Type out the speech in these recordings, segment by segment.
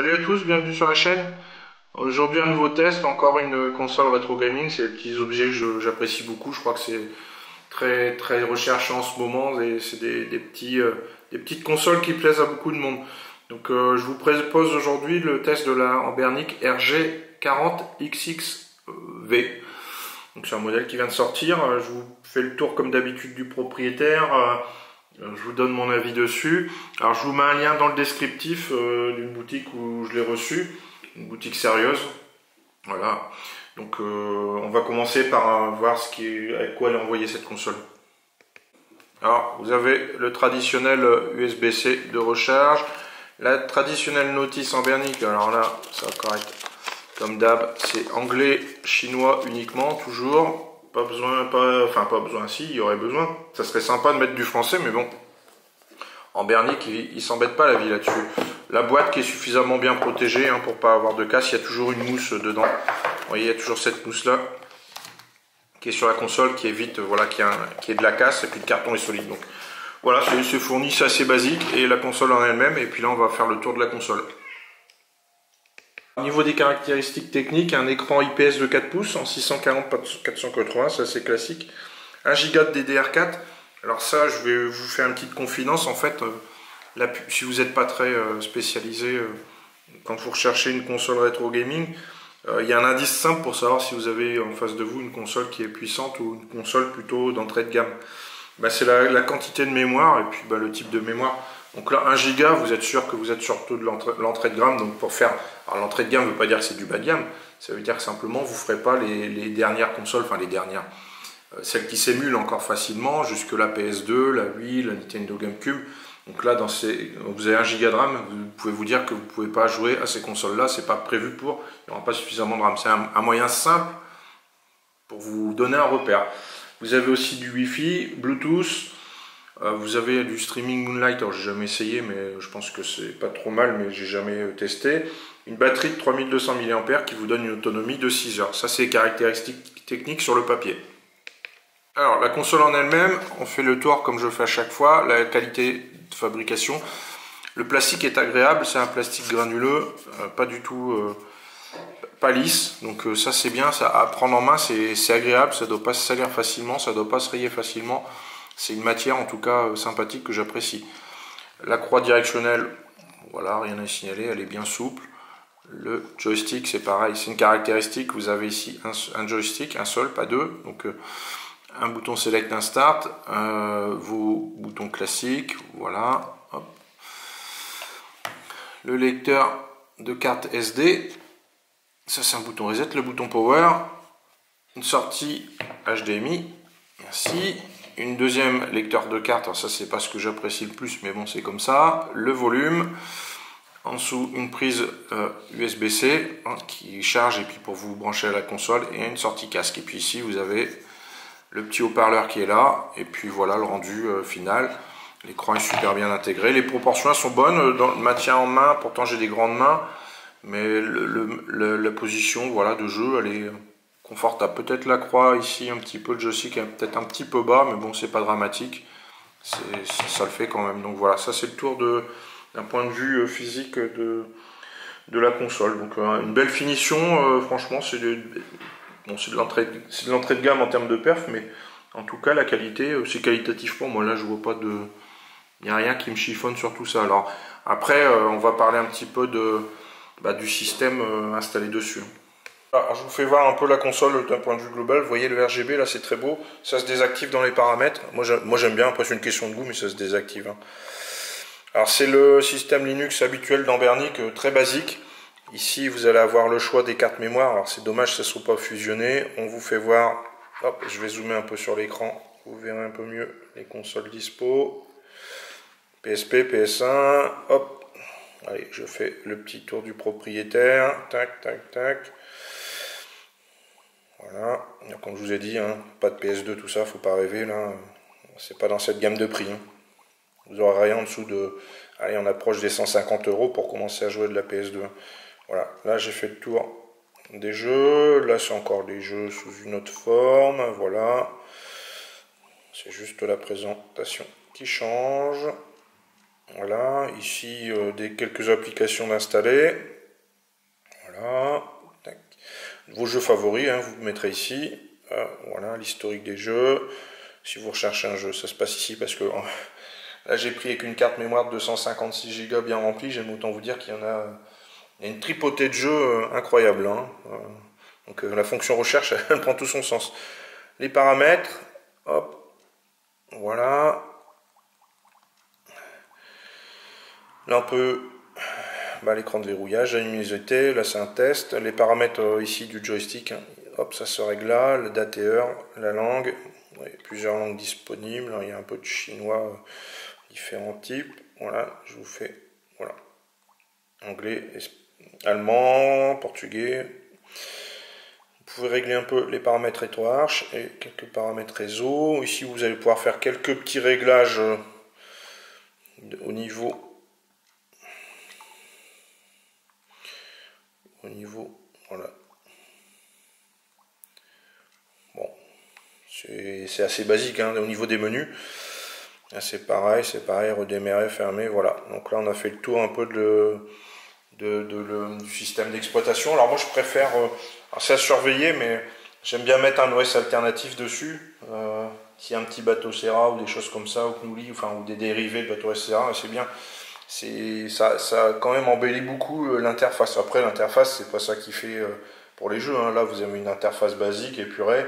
Salut à tous, bienvenue sur la chaîne. Aujourd'hui un nouveau test, encore une console rétro gaming, c'est des petits objets que j'apprécie beaucoup, je crois que c'est très recherché en ce moment, et c'est des petites consoles qui plaisent à beaucoup de monde. Donc je vous propose aujourd'hui le test de la Ambernic RG40XX-V. Donc c'est un modèle qui vient de sortir, je vous fais le tour comme d'habitude du propriétaire. Je vous donne mon avis dessus. Alors je vous mets un lien dans le descriptif d'une boutique où je l'ai reçu, une boutique sérieuse. Voilà. Donc on va commencer par voir avec quoi elle a envoyé cette console. Alors vous avez le traditionnel USB-C de recharge, la traditionnelle notice Ambernic. Alors là, ça va correct. Comme d'hab, c'est anglais, chinois uniquement, toujours. Pas besoin, pas besoin, si, il y aurait besoin. Ça serait sympa de mettre du français, mais bon. Ambernic, il s'embête pas la vie là-dessus. La boîte qui est suffisamment bien protégée hein, pour pas avoir de casse, il y a toujours une mousse dedans. Vous voyez, il y a toujours cette mousse-là qui est sur la console, qui évite voilà, qu'il y ait de la casse, et puis le carton est solide. Donc voilà, c'est fourni, c'est assez basique, et la console en elle-même, et puis là on va faire le tour de la console. Au niveau des caractéristiques techniques, un écran IPS de 4 pouces en 640x480, ça c'est classique. 1 Go de DDR4. Alors ça, je vais vous faire une petite confidence. En fait, si vous n'êtes pas très spécialisé, quand vous recherchez une console rétro gaming, il y a un indice simple pour savoir si vous avez en face de vous une console qui est puissante ou une console plutôt d'entrée de gamme. Ben, c'est la quantité de mémoire et puis ben, le type de mémoire. Donc là, 1 Go, vous êtes sûr que vous êtes surtout de l'entrée de gamme. Donc pour faire, alors l'entrée de gamme ne veut pas dire que c'est du bas de gamme. Ça veut dire que simplement vous ne ferez pas les dernières consoles, enfin les dernières. Celles qui s'émulent encore facilement, jusque la PS2, la Wii, la Nintendo GameCube. Donc là, vous avez 1 Go de RAM, vous pouvez vous dire que vous ne pouvez pas jouer à ces consoles-là, c'est pas prévu pour, il n'y aura pas suffisamment de RAM. C'est un moyen simple pour vous donner un repère. Vous avez aussi du Wi-Fi, Bluetooth, vous avez du streaming Moonlight, alors j'ai jamais essayé, mais je pense que c'est pas trop mal, mais j'ai jamais testé. Une batterie de 3200 mAh qui vous donne une autonomie de 6 heures. Ça, c'est les caractéristiques techniques sur le papier. Alors, la console en elle-même, on fait le tour comme je fais à chaque fois. La qualité de fabrication. Le plastique est agréable, c'est un plastique granuleux, pas du tout pas lisse. Donc ça c'est bien, ça à prendre en main, c'est agréable, ça ne doit pas se salir facilement, ça ne doit pas se rayer facilement. C'est une matière en tout cas sympathique que j'apprécie. La croix directionnelle, voilà, rien à signaler, elle est bien souple. Le joystick c'est pareil, c'est une caractéristique. Vous avez ici un joystick, un seul, pas deux. Donc un bouton select, un start, vos boutons classiques, voilà. Hop. Le lecteur de carte SD, ça c'est un bouton reset, le bouton power, une sortie HDMI, merci, une deuxième lecteur de carte, alors ça c'est pas ce que j'apprécie le plus, mais bon c'est comme ça, le volume, en dessous une prise USB-C hein, qui charge et puis pour vous brancher à la console, et une sortie casque, et puis ici vous avez le petit haut-parleur qui est là, et puis voilà le rendu final. L'écran est super bien intégré, les proportions sont bonnes dans le maintien en main, pourtant j'ai des grandes mains, mais la position voilà, de jeu elle est confortable. Peut-être la croix ici un petit peu, le joystick est peut-être un petit peu bas, mais bon c'est pas dramatique, ça le fait quand même. Donc voilà, ça c'est le tour d'un point de vue physique de la console. Donc une belle finition, franchement c'est de l'entrée de gamme en termes de perf, mais en tout cas la qualité, c'est qualitatif pour moi. Là je vois pas de... Il n'y a rien qui me chiffonne sur tout ça. Alors après on va parler un petit peu du système installé dessus. Alors, je vous fais voir un peu la console d'un point de vue global. Vous voyez le RGB là, c'est très beau. Ça se désactive dans les paramètres. Moi j'aime bien, après c'est une question de goût, mais ça se désactive. Hein. Alors c'est le système Linux habituel d'Ambernic, très basique. Ici vous allez avoir le choix des cartes mémoire. Alors c'est dommage que ça ne soit pas fusionné. On vous fait voir, hop, je vais zoomer un peu sur l'écran. Vous verrez un peu mieux les consoles dispo. PSP, PS1, hop. Allez, je fais le petit tour du propriétaire. Tac, tac, tac. Voilà. Comme je vous ai dit, hein, pas de PS2, tout ça, faut pas rêver là. C'est pas dans cette gamme de prix. Hein. Vous n'aurez rien en dessous de... Allez, on approche des 150 € pour commencer à jouer de la PS2. Voilà, là j'ai fait le tour des jeux. Là c'est encore des jeux sous une autre forme. Voilà. C'est juste la présentation qui change. Voilà, ici quelques applications d'installer. Voilà. Tac. Vos jeux favoris, hein, vous mettrez ici. Voilà, l'historique des jeux. Si vous recherchez un jeu, ça se passe ici parce que là j'ai pris avec une carte mémoire de 256 Go bien remplie. J'aime autant vous dire qu'il y en a, il y a une tripotée de jeux incroyable. Hein. Donc la fonction recherche, elle prend tout son sens. Les paramètres, hop, voilà. Là on peut l'écran de verrouillage, la luminosité, là c'est un test. Les paramètres ici du joystick, hein. Hop, ça se règle là, la date et heure, la langue, ouais, plusieurs langues disponibles. Il y a un peu de chinois, différents types. Voilà, je vous fais, voilà, anglais, allemand, portugais. Vous pouvez régler un peu les paramètres RetroArch et quelques paramètres réseau. Ici vous allez pouvoir faire quelques petits réglages au niveau voilà. Bon, c'est assez basique hein, au niveau des menus. Là c'est pareil, redémarrer, fermer, voilà. Donc là on a fait le tour un peu du système d'exploitation. Alors moi je préfère, c'est à surveiller, mais j'aime bien mettre un OS alternatif dessus. S'il y a un petit bateau Serra ou des choses comme ça, ou Knuli, enfin, ou des dérivés de bateau Serra, c'est bien. Ça quand même embellit beaucoup l'interface. Après l'interface c'est pas ça qui fait pour les jeux, hein. Là vous avez une interface basique épurée,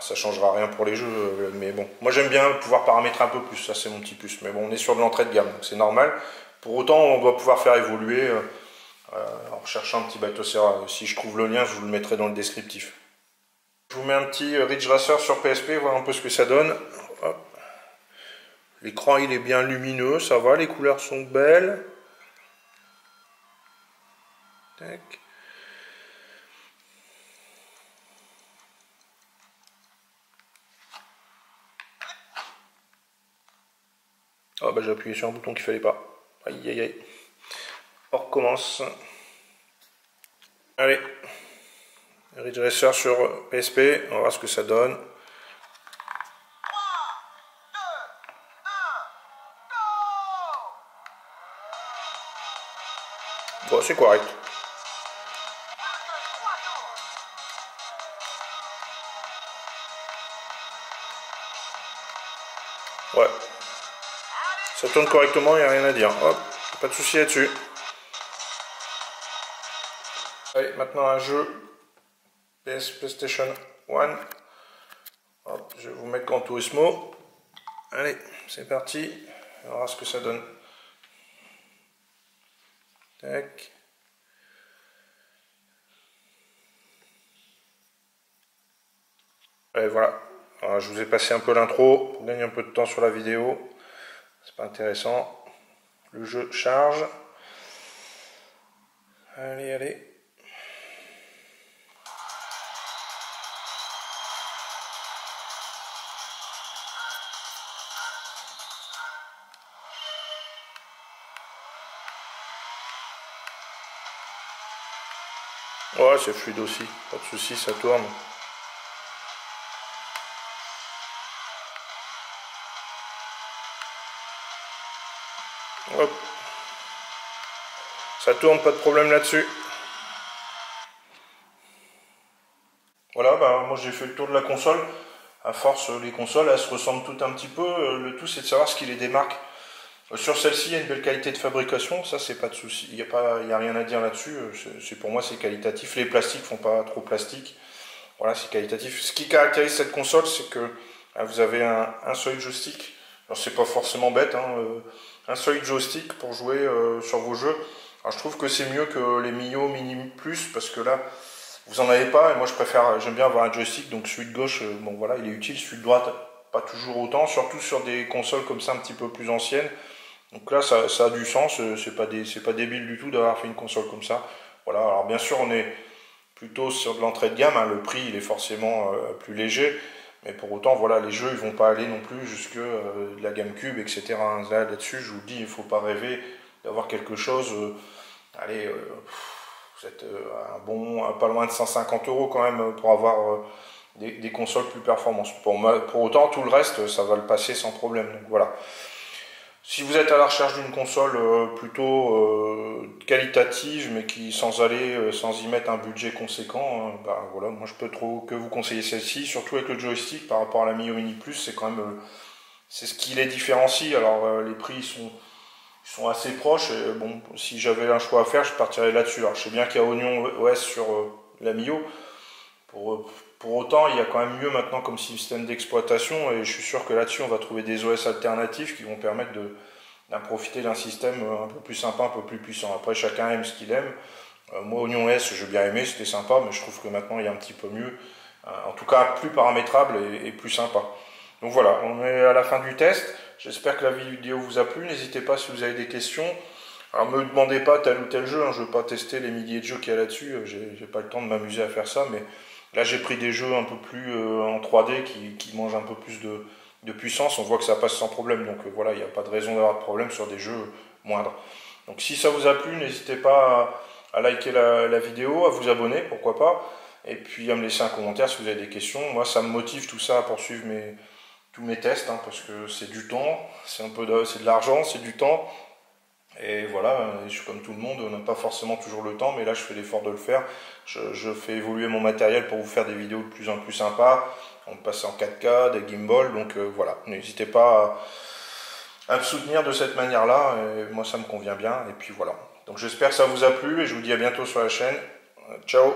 ça changera rien pour les jeux, mais bon, moi j'aime bien pouvoir paramétrer un peu plus, ça c'est mon petit plus, mais bon on est sur de l'entrée de gamme, donc c'est normal. Pour autant on doit pouvoir faire évoluer en recherchant un petit bateau Serra. Si je trouve le lien je vous le mettrai dans le descriptif. Je vous mets un petit Ridge Racer sur PSP, voir un peu ce que ça donne. L'écran il est bien lumineux, ça va, les couleurs sont belles. Tac. Ah bah j'ai appuyé sur un bouton qu'il fallait pas. Aïe aïe aïe. On recommence. Allez. Ridge Racer sur PSP, on va voir ce que ça donne. Bon, c'est correct. Ouais. Ça tourne correctement, il n'y a rien à dire. Hop, pas de souci là-dessus. Allez, maintenant un jeu PlayStation 1. Hop, je vais vous mettre Gran Turismo. Allez, c'est parti. On va voir ce que ça donne. Tac. Et voilà. Alors, je vous ai passé un peu l'intro pour gagner un peu de temps sur la vidéo. C'est pas intéressant. Le jeu charge. Allez, allez. Ouais, c'est fluide aussi. Pas de soucis, ça tourne. Hop. Ça tourne, pas de problème là-dessus. Voilà, bah, moi j'ai fait le tour de la console. À force, les consoles, elles se ressemblent toutes un petit peu. Le tout, c'est de savoir ce qui les démarque. Sur celle-ci, il y a une belle qualité de fabrication. Ça, c'est pas de souci. Il n'y a rien à dire là-dessus. Pour moi, c'est qualitatif. Les plastiques font pas trop plastique. Voilà, c'est qualitatif. Ce qui caractérise cette console, c'est que vous avez un seul joystick. Alors, c'est pas forcément bête, hein, un seul joystick pour jouer sur vos jeux. Alors, je trouve que c'est mieux que les Mio Mini Plus parce que là, vous en avez pas. Et moi, j'aime bien avoir un joystick. Donc, celui de gauche, bon voilà, il est utile. Celui de droite, pas toujours autant. Surtout sur des consoles comme ça, un petit peu plus anciennes. Donc là, ça a du sens. C'est pas débile du tout d'avoir fait une console comme ça. Voilà. Alors, bien sûr, on est plutôt sur de l'entrée de gamme, hein. Le prix il est forcément plus léger, mais pour autant voilà, les jeux ils vont pas aller non plus jusque de la gamme cube, etc. Là-dessus je vous dis, il faut pas rêver d'avoir quelque chose, allez, vous êtes pas loin de 150 € quand même pour avoir des consoles plus performantes. Pour autant tout le reste ça va le passer sans problème, donc voilà. Si vous êtes à la recherche d'une console plutôt qualitative, mais qui sans y mettre un budget conséquent, bah voilà, moi je peux trop que vous conseiller celle-ci, surtout avec le joystick par rapport à la Mio Mini Plus, c'est quand même c'est ce qui les différencie. Alors les prix sont assez proches. Et, bon, si j'avais un choix à faire, je partirais là-dessus. Alors je sais bien qu'il y a Oignon OS sur la Mio. Pour autant, il y a quand même mieux maintenant comme système d'exploitation et je suis sûr que là-dessus, on va trouver des OS alternatifs qui vont permettre d'en profiter d'un système un peu plus sympa, un peu plus puissant. Après, chacun aime ce qu'il aime. Moi, Oignon S, j'ai bien aimé, c'était sympa, mais je trouve que maintenant, il y a un petit peu mieux. En tout cas, plus paramétrable et plus sympa. Donc voilà, on est à la fin du test. J'espère que la vidéo vous a plu. N'hésitez pas si vous avez des questions. Alors, ne me demandez pas tel ou tel jeu, hein. Je ne veux pas tester les milliers de jeux qu'il y a là-dessus. J'ai pas le temps de m'amuser à faire ça, mais là, j'ai pris des jeux un peu plus en 3D qui mangent un peu plus de puissance. On voit que ça passe sans problème. Donc voilà, il n'y a pas de raison d'avoir de problème sur des jeux moindres. Donc si ça vous a plu, n'hésitez pas à liker la vidéo, à vous abonner, pourquoi pas. Et puis à me laisser un commentaire si vous avez des questions. Moi, ça me motive tout ça à poursuivre tous mes tests, hein, parce que c'est du temps, c'est de l'argent, c'est du temps. Et voilà, je suis comme tout le monde, on n'a pas forcément toujours le temps, mais là je fais l'effort de le faire. Je fais évoluer mon matériel pour vous faire des vidéos de plus en plus sympas. On passe en 4K, des gimbals, donc voilà, n'hésitez pas à me soutenir de cette manière-là, et moi ça me convient bien, et puis voilà. Donc j'espère que ça vous a plu, et je vous dis à bientôt sur la chaîne. Ciao!